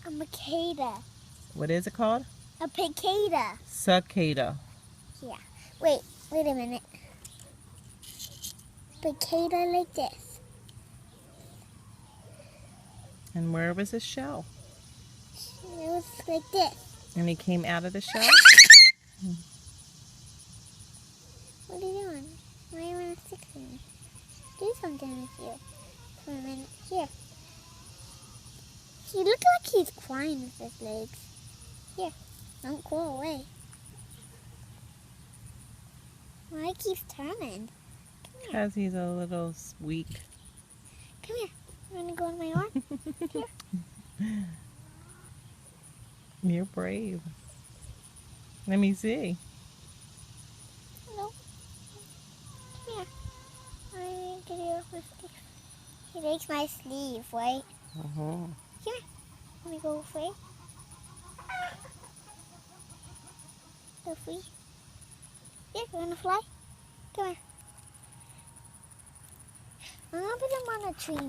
A cicada. What is it called? A picada. Cicada. Yeah. Wait a minute. Picada like this. And where was his shell? It was like this. And he came out of the shell? What are you doing? Why do you want to stick to me? Do something with you. For a minute. Here. He looks like he's crying with his legs. Here. Don't go away. Why he keeps turning? Because he's a little weak. Come here. You want to go in my arm? Here. You're brave. Let me see. Hello. Come here. I need to get you off my sleeve. He likes my sleeve, right? Uh-huh. Here. Let me go free. Go free. Here, you want to fly? Come here. I'm going to put him on a tree.